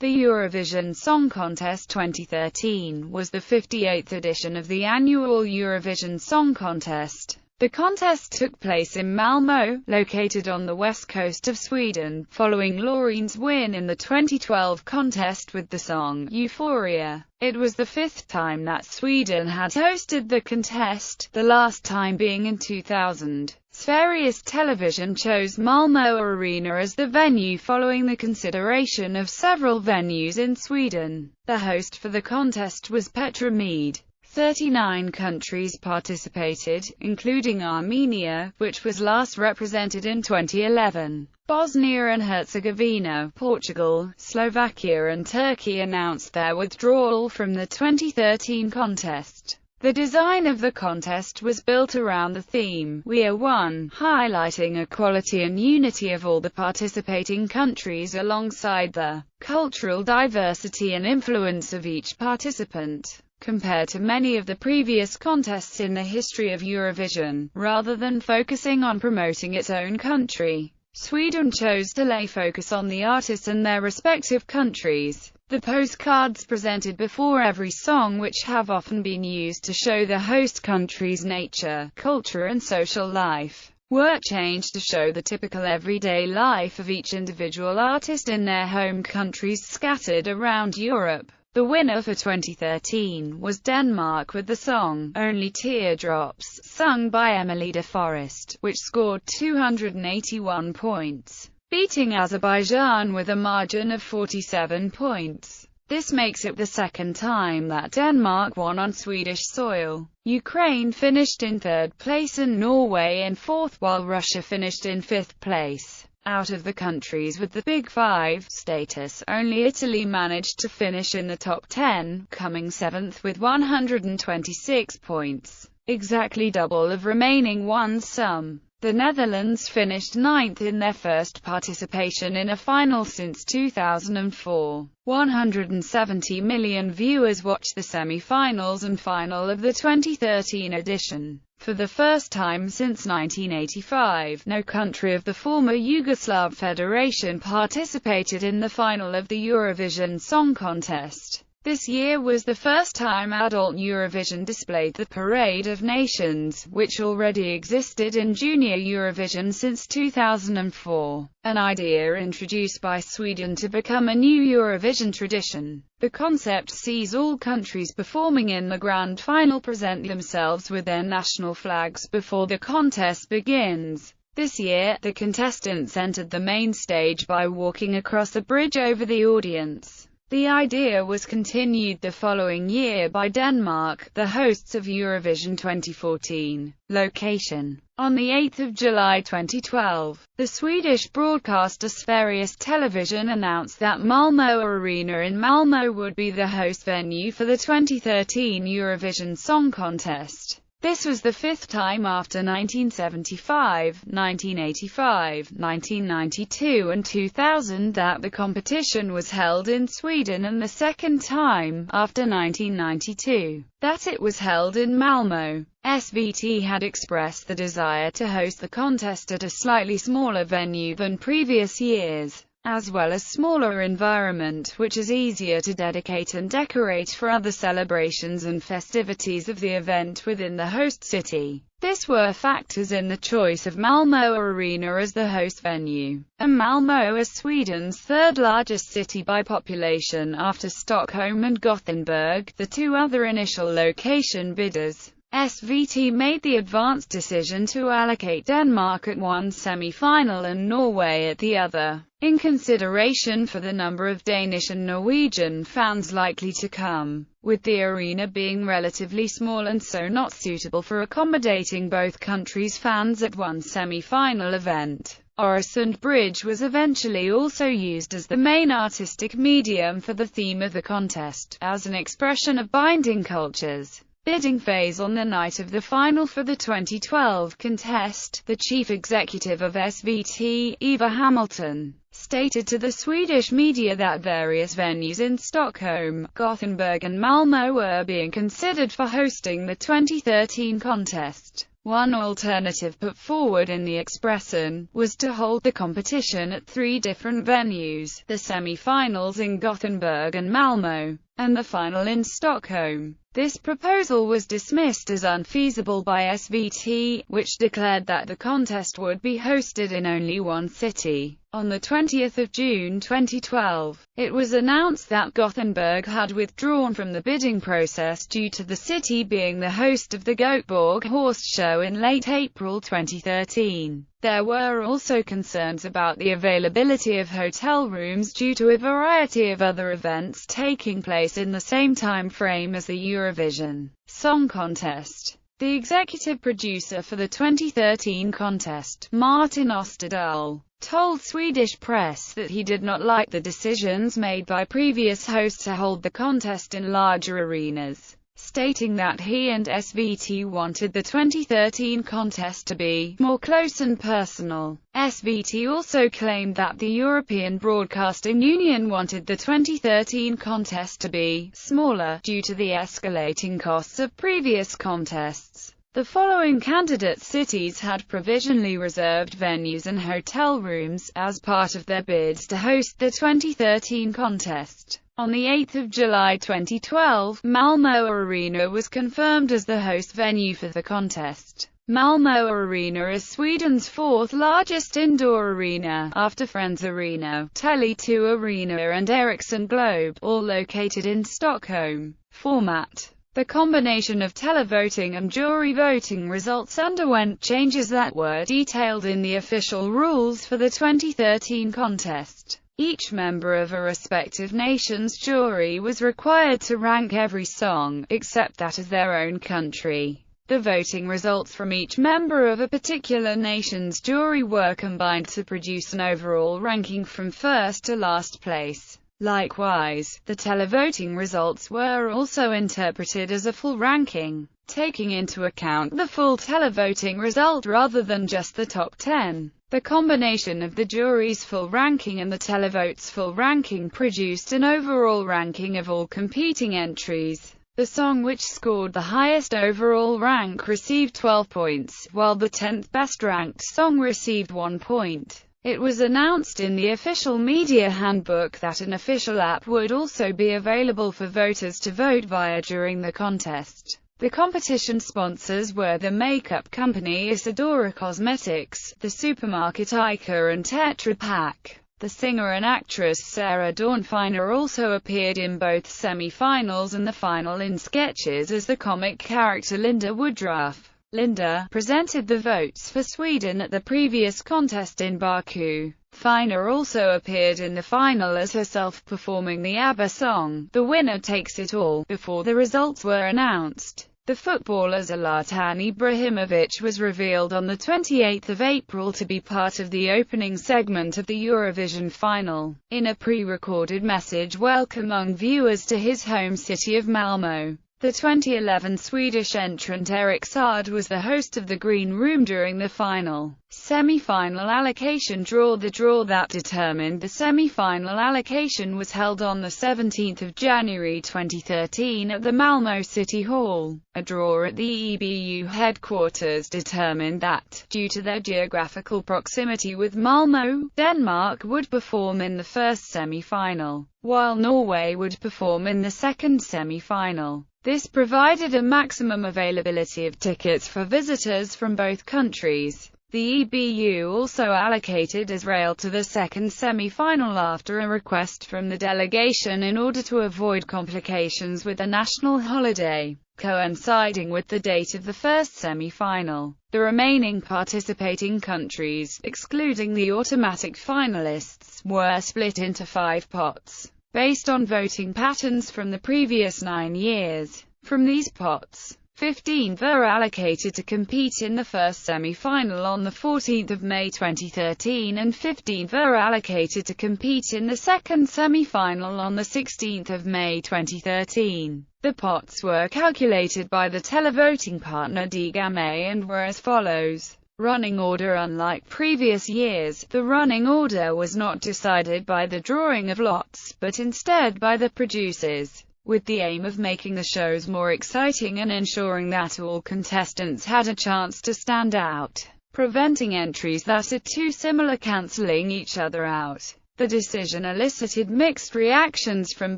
The Eurovision Song Contest 2013 was the 58th edition of the annual Eurovision Song Contest. The contest took place in Malmö, located on the west coast of Sweden, following Lorene's win in the 2012 contest with the song Euphoria. It was the fifth time that Sweden had hosted the contest, the last time being in 2000. Sveriges Television chose Malmö Arena as the venue following the consideration of several venues in Sweden. The host for the contest was Petromede. 39 countries participated, including Armenia, which was last represented in 2011. Bosnia and Herzegovina, Portugal, Slovakia and Turkey announced their withdrawal from the 2013 contest. The design of the contest was built around the theme, "We Are One," highlighting equality and unity of all the participating countries alongside the cultural diversity and influence of each participant. Compared to many of the previous contests in the history of Eurovision, rather than focusing on promoting its own country, Sweden chose to lay focus on the artists and their respective countries. The postcards presented before every song, which have often been used to show the host country's nature, culture and social life, were changed to show the typical everyday life of each individual artist in their home countries scattered around Europe. The winner for 2013 was Denmark with the song "Only Teardrops," sung by Emily de Forest, which scored 281 points, beating Azerbaijan with a margin of 47 points. This makes it the second time that Denmark won on Swedish soil. Ukraine finished in third place and Norway in fourth, while Russia finished in fifth place. Out of the countries with the Big Five status, only Italy managed to finish in the top 10, coming seventh with 126 points, exactly double of remaining one's sum. The Netherlands finished ninth in their first participation in a final since 2004. 170 million viewers watched the semi-finals and final of the 2013 edition. For the first time since 1985, no country of the former Yugoslav Federation participated in the final of the Eurovision Song Contest. This year was the first time adult Eurovision displayed the Parade of Nations, which already existed in Junior Eurovision since 2004, an idea introduced by Sweden to become a new Eurovision tradition. The concept sees all countries performing in the grand final present themselves with their national flags before the contest begins. This year, the contestants entered the main stage by walking across a bridge over the audience. The idea was continued the following year by Denmark, the hosts of Eurovision 2014. Location: on 8 July 2012, the Swedish broadcaster Sveriges Television announced that Malmö Arena in Malmö would be the host venue for the 2013 Eurovision Song Contest. This was the fifth time after 1975, 1985, 1992 and 2000 that the competition was held in Sweden, and the second time, after 1992, that it was held in Malmö. SVT had expressed the desire to host the contest at a slightly smaller venue than previous years, as well as smaller environment, which is easier to dedicate and decorate for other celebrations and festivities of the event within the host city. This were factors in the choice of Malmö Arena as the host venue. And Malmö is Sweden's third largest city by population after Stockholm and Gothenburg, the two other initial location bidders. SVT made the advanced decision to allocate Denmark at one semi-final and Norway at the other, in consideration for the number of Danish and Norwegian fans likely to come, with the arena being relatively small and so not suitable for accommodating both countries' fans at one semi-final event. Öresund Bridge was eventually also used as the main artistic medium for the theme of the contest, as an expression of binding cultures. Bidding phase: on the night of the final for the 2012 contest, the chief executive of SVT, Eva Hamilton, stated to the Swedish media that various venues in Stockholm, Gothenburg and Malmö were being considered for hosting the 2013 contest. One alternative put forward in the Expressen was to hold the competition at 3 different venues, the semi-finals in Gothenburg and Malmö, and the final in Stockholm. This proposal was dismissed as unfeasible by SVT, which declared that the contest would be hosted in only one city. On 20 June 2012, it was announced that Gothenburg had withdrawn from the bidding process due to the city being the host of the Göteborg Horse Show in late April 2013. There were also concerns about the availability of hotel rooms due to a variety of other events taking place in the same time frame as the Eurovision Song Contest. The executive producer for the 2013 contest, Martin Österdahl, told Swedish press that he did not like the decisions made by previous hosts to hold the contest in larger arenas, stating that he and SVT wanted the 2013 contest to be more close and personal. SVT also claimed that the European Broadcasting Union wanted the 2013 contest to be smaller, due to the escalating costs of previous contests. The following candidate cities had provisionally reserved venues and hotel rooms, as part of their bids to host the 2013 contest. On 8 July 2012, Malmö Arena was confirmed as the host venue for the contest. Malmö Arena is Sweden's 4th largest indoor arena, after Friends Arena, Tele2 Arena and Ericsson Globe, all located in Stockholm. Format: the combination of televoting and jury voting results underwent changes that were detailed in the official rules for the 2013 contest. Each member of a respective nation's jury was required to rank every song, except that of their own country. The voting results from each member of a particular nation's jury were combined to produce an overall ranking from first to last place. Likewise, the televoting results were also interpreted as a full ranking, taking into account the full televoting result rather than just the top 10. The combination of the jury's full ranking and the televote's full ranking produced an overall ranking of all competing entries. The song which scored the highest overall rank received 12 points, while the 10th best-ranked song received 1 point. It was announced in the official media handbook that an official app would also be available for voters to vote via during the contest. The competition sponsors were the makeup company Isadora Cosmetics, the supermarket ICA and Tetra Pak. The singer and actress Sarah Dawn Finer also appeared in both semi-finals and the final in sketches as the comic character Linda Woodruff. Linda presented the votes for Sweden at the previous contest in Baku. Finer also appeared in the final as herself performing the ABBA song, The Winner Takes It All, before the results were announced. The footballer Zlatan Ibrahimovic was revealed on 28 April to be part of the opening segment of the Eurovision final, in a pre-recorded message welcoming viewers to his home city of Malmö. The 2011 Swedish entrant Erik Saade was the host of the Green Room during the final semi-final allocation draw. The draw that determined the semi-final allocation was held on 17 January 2013 at the Malmö City Hall. A draw at the EBU headquarters determined that, due to their geographical proximity with Malmö, Denmark would perform in the first semi-final, while Norway would perform in the second semi-final. This provided a maximum availability of tickets for visitors from both countries. The EBU also allocated Israel to the second semi-final after a request from the delegation in order to avoid complications with a national holiday coinciding with the date of the first semi-final. The remaining participating countries, excluding the automatic finalists, were split into 5 pots, based on voting patterns from the previous 9 years. From these pots, 15 were allocated to compete in the first semi-final on 14 May 2013 and 15 were allocated to compete in the second semi-final on 16 May 2013. The pots were calculated by the televoting partner DGAME and were as follows. Running order. Unlike previous years, the running order was not decided by the drawing of lots, but instead by the producers. with the aim of making the shows more exciting and ensuring that all contestants had a chance to stand out, preventing entries that are too similar cancelling each other out. The decision elicited mixed reactions from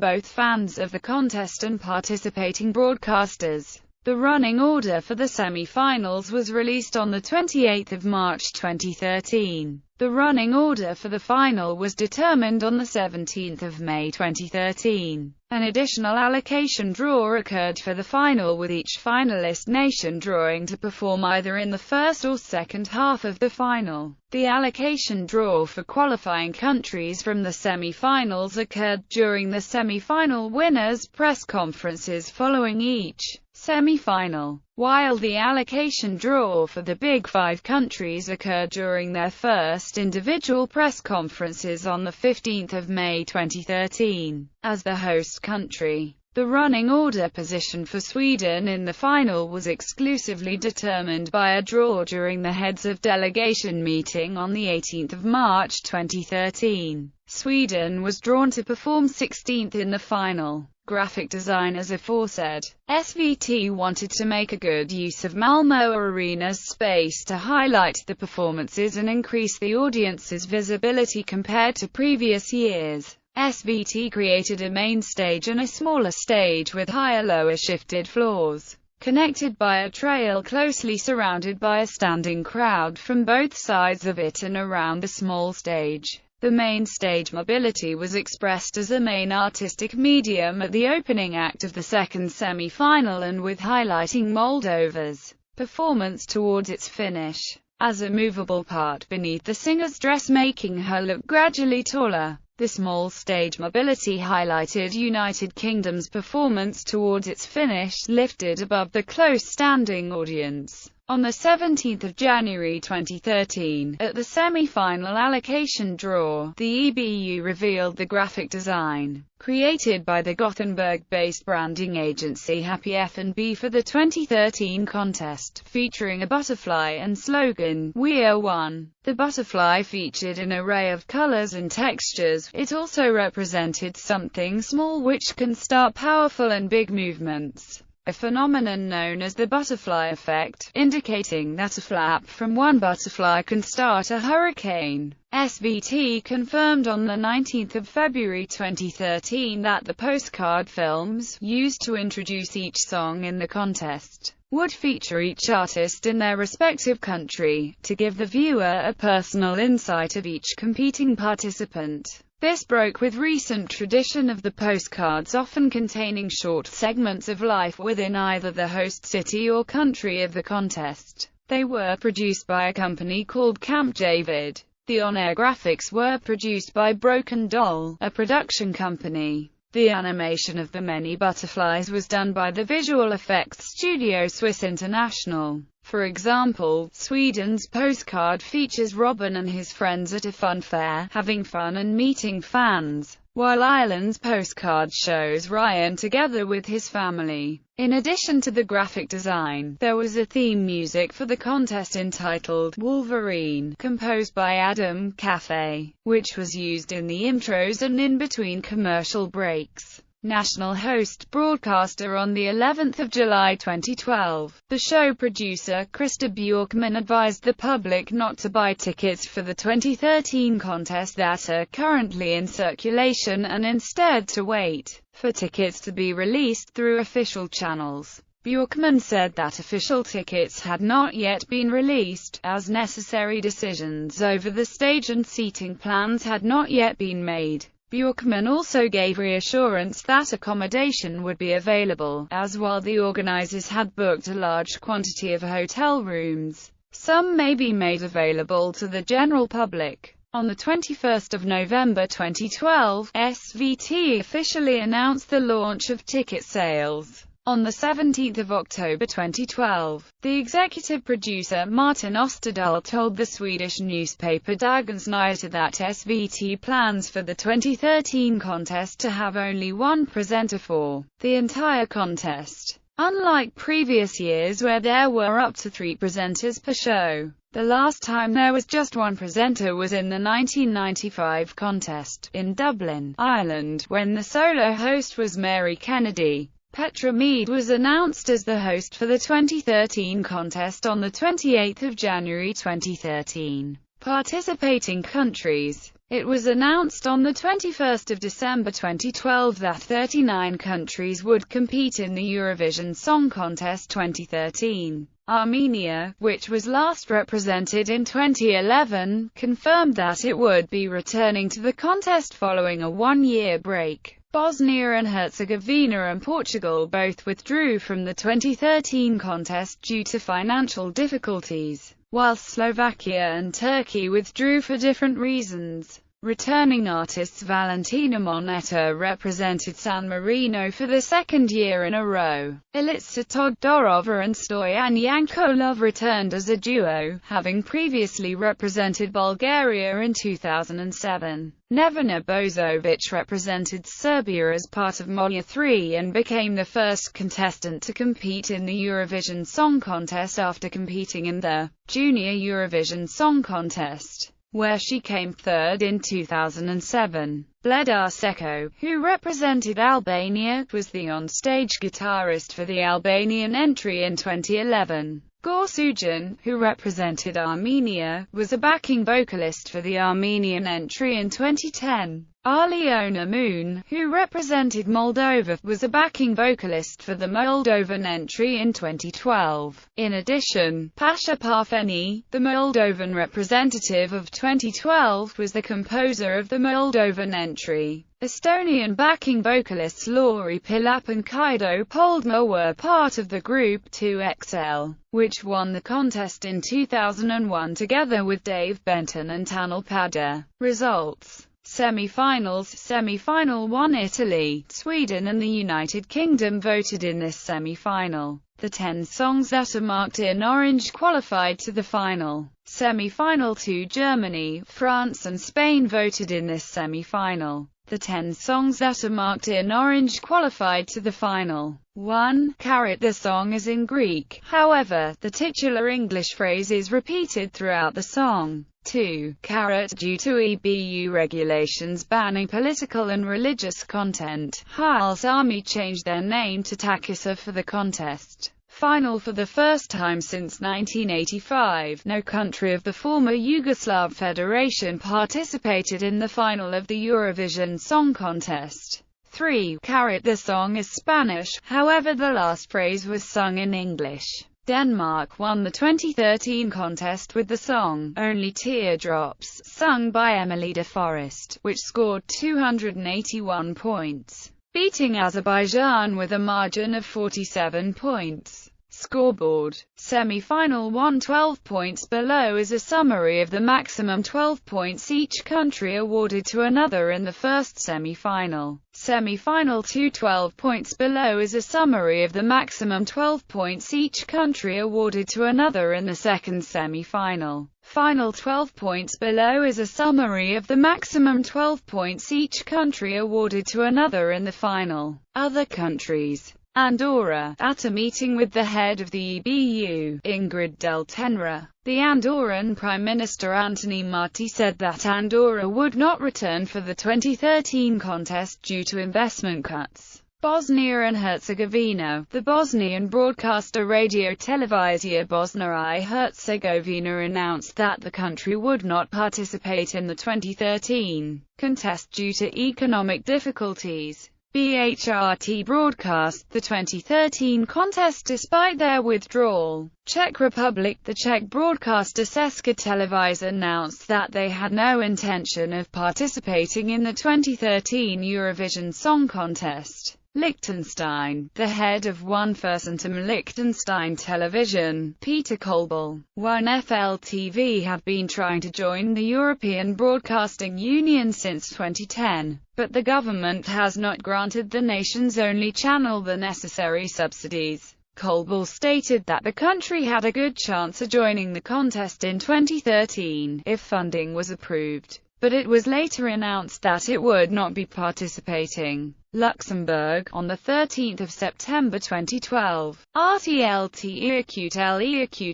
both fans of the contest and participating broadcasters. The running order for the semi-finals was released on 28 March 2013. The running order for the final was determined on 17 May 2013. An additional allocation draw occurred for the final, with each finalist nation drawing to perform either in the first or second half of the final. The allocation draw for qualifying countries from the semi-finals occurred during the semi-final winners' press conferences following each semi-final, while the allocation draw for the Big Five countries occurred during their first individual press conferences on 15 May 2013. As the host country, the running order position for Sweden in the final was exclusively determined by a draw during the heads of delegation meeting on 18 March 2013. Sweden was drawn to perform 16th in the final. Graphic design. As aforesaid, SVT wanted to make a good use of Malmö Arena's space to highlight the performances and increase the audience's visibility compared to previous years. SVT created a main stage and a smaller stage with higher lower shifted floors, connected by a trail closely surrounded by a standing crowd from both sides of it and around the small stage. The main stage mobility was expressed as a main artistic medium at the opening act of the second semi-final and with highlighting Moldova's performance towards its finish, as a movable part beneath the singer's dress, making her look gradually taller. The small stage mobility highlighted United Kingdom's performance towards its finish, lifted above the close standing audience. On 17 January 2013, at the semi-final allocation draw, the EBU revealed the graphic design, created by the Gothenburg-based branding agency Happy F&B for the 2013 contest, featuring a butterfly and slogan, "We are one." The butterfly featured an array of colors and textures. It also represented something small which can start powerful and big movements, a phenomenon known as the butterfly effect, indicating that a flap from one butterfly can start a hurricane. SVT confirmed on 19 February 2013 that the postcard films, used to introduce each song in the contest, would feature each artist in their respective country, to give the viewer a personal insight of each competing participant. This broke with recent tradition of the postcards often containing short segments of life within either the host city or country of the contest. They were produced by a company called Camp David. The on-air graphics were produced by Broken Doll, a production company. The animation of the many butterflies was done by the visual effects studio Swiss International. For example, Sweden's postcard features Robin and his friends at a fun fair, having fun and meeting fans, while Ireland's postcard shows Ryan together with his family. In addition to the graphic design, there was a theme music for the contest entitled Wolverine, composed by Adam Cafe, which was used in the intros and in between commercial breaks. National host broadcaster on the 11th of July 2012. The show producer Krista Bjorkman advised the public not to buy tickets for the 2013 contest that are currently in circulation and instead to wait for tickets to be released through official channels. Bjorkman said that official tickets had not yet been released, as necessary decisions over the stage and seating plans had not yet been made. Bjorkman also gave reassurance that accommodation would be available, as while the organizers had booked a large quantity of hotel rooms, some may be made available to the general public. On 21 November 2012, SVT officially announced the launch of ticket sales. On 17 October 2012, the executive producer Martin Osterdahl told the Swedish newspaper Dagens Nyheter that SVT plans for the 2013 contest to have only one presenter for the entire contest, unlike previous years where there were up to 3 presenters per show. The last time there was just one presenter was in the 1995 contest, in Dublin, Ireland, when the solo host was Mary Kennedy. Petra Mead was announced as the host for the 2013 contest on the 28th of January 2013. Participating countries. It was announced on the 21st of December 2012 that 39 countries would compete in the Eurovision Song Contest 2013. Armenia, which was last represented in 2011, confirmed that it would be returning to the contest following a one-year break. Bosnia and Herzegovina and Portugal both withdrew from the 2013 contest due to financial difficulties, whilst Slovakia and Turkey withdrew for different reasons. Returning artists Valentina Monetta represented San Marino for the second year in a row. Ilitsa Todorova and Stoyan Yankolov returned as a duo, having previously represented Bulgaria in 2007. Nevena Bozovic represented Serbia as part of Moja 3 and became the first contestant to compete in the Eurovision Song Contest after competing in the Junior Eurovision Song Contest, where she came third in 2007. Bledar Seko, who represented Albania, was the on-stage guitarist for the Albanian entry in 2011. Gorsujan, who represented Armenia, was a backing vocalist for the Armenian entry in 2010. Aliona Moon, who represented Moldova, was a backing vocalist for the Moldovan entry in 2012. In addition, Pasha Parfeni, the Moldovan representative of 2012, was the composer of the Moldovan entry. Estonian backing vocalists Lauri Pilap and Kaido Poldma were part of the group 2XL, which won the contest in 2001 together with Dave Benton and Tanel Padar. Results: Semi-finals. Semi-final 1. Italy, Sweden and the United Kingdom voted in this semi-final. The 10 songs that are marked in orange qualified to the final. Semi-final 2. Germany, France and Spain voted in this semi-final. The 10 songs that are marked in orange qualified to the final. 1. The song is in Greek, however, the titular English phrase is repeated throughout the song. 2. Due to EBU regulations banning political and religious content, Hail's army changed their name to Takisa for the contest. Final. For the first time since 1985, no country of the former Yugoslav Federation participated in the final of the Eurovision Song Contest. 3. The song is Spanish, however the last phrase was sung in English. Denmark won the 2013 contest with the song Only Teardrops, sung by Emily de Forest, which scored 281 points, beating Azerbaijan with a margin of 47 points. Scoreboard. Semi-final 1. 12 points below is a summary of the maximum 12 points each country awarded to another in the first semi-final. Semi-final 2. 12 points below is a summary of the maximum 12 points each country awarded to another in the second semi-final. Final. 12 points below is a summary of the maximum 12 points each country awarded to another in the final. Other countries. Andorra. At a meeting with the head of the EBU, Ingrid del Tenra, the Andorran Prime Minister Antoni Marti said that Andorra would not return for the 2013 contest due to investment cuts. Bosnia and Herzegovina. The Bosnian broadcaster Radio Televizija Bosna I Herzegovina announced that the country would not participate in the 2013 contest due to economic difficulties. BHRT broadcast the 2013 contest despite their withdrawal. Czech Republic. The Czech broadcaster Česká televize announced that they had no intention of participating in the 2013 Eurovision Song Contest. Liechtenstein. The head of One Fürstentum Liechtenstein Television, Peter Kolbel, 1FL-TV have been trying to join the European Broadcasting Union since 2010, but the government has not granted the nation's only channel the necessary subsidies. Kolbel stated that the country had a good chance of joining the contest in 2013, if funding was approved. but it was later announced that it would not be participating. Luxembourg, on 13 September 2012. RTLT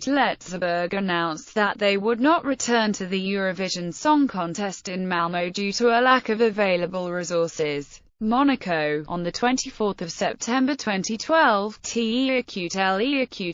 Luxembourg announced that they would not return to the Eurovision Song Contest in Malmö due to a lack of available resources. Monaco, on 24 September 2012,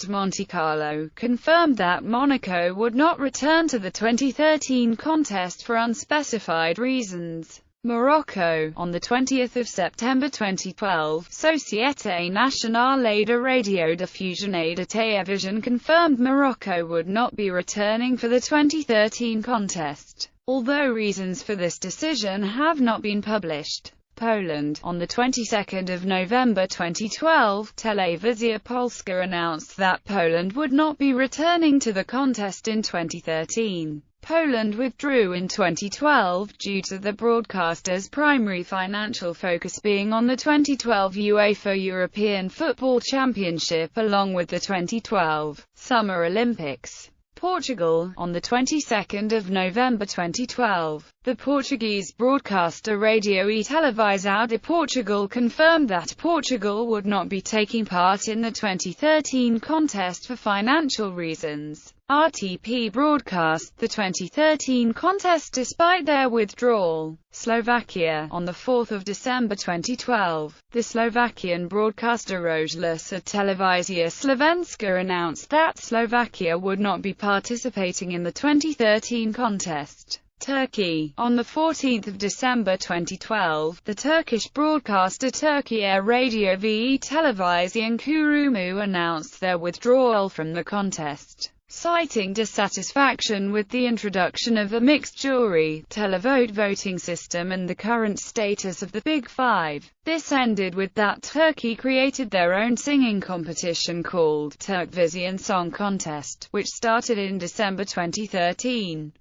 Monte Carlo confirmed that Monaco would not return to the 2013 contest for unspecified reasons. Morocco, on 20 September 2012, Société Nationale de Radiodiffusion et de Télévision confirmed Morocco would not be returning for the 2013 contest, although reasons for this decision have not been published. Poland, on the 22nd of November 2012, Telewizja Polska announced that Poland would not be returning to the contest in 2013. Poland withdrew in 2012 due to the broadcaster's primary financial focus being on the 2012 UEFA European Football Championship along with the 2012 Summer Olympics. Portugal, on the 22nd of November 2012, the Portuguese broadcaster Radio e Televisão de Portugal confirmed that Portugal would not be taking part in the 2013 contest for financial reasons. RTP broadcast the 2013 contest despite their withdrawal. Slovakia, on 4 December 2012, the Slovakian broadcaster Rozhlasa Televizia Slovenska announced that Slovakia would not be participating in the 2013 contest. Turkey, on 14 December 2012, the Turkish broadcaster Turkiye Radio ve Televizyon Kurumu announced their withdrawal from the contest, citing dissatisfaction with the introduction of a mixed jury, televote voting system and the current status of the Big Five. This ended with that Turkey created their own singing competition called Turkvision Song Contest, which started in December 2013.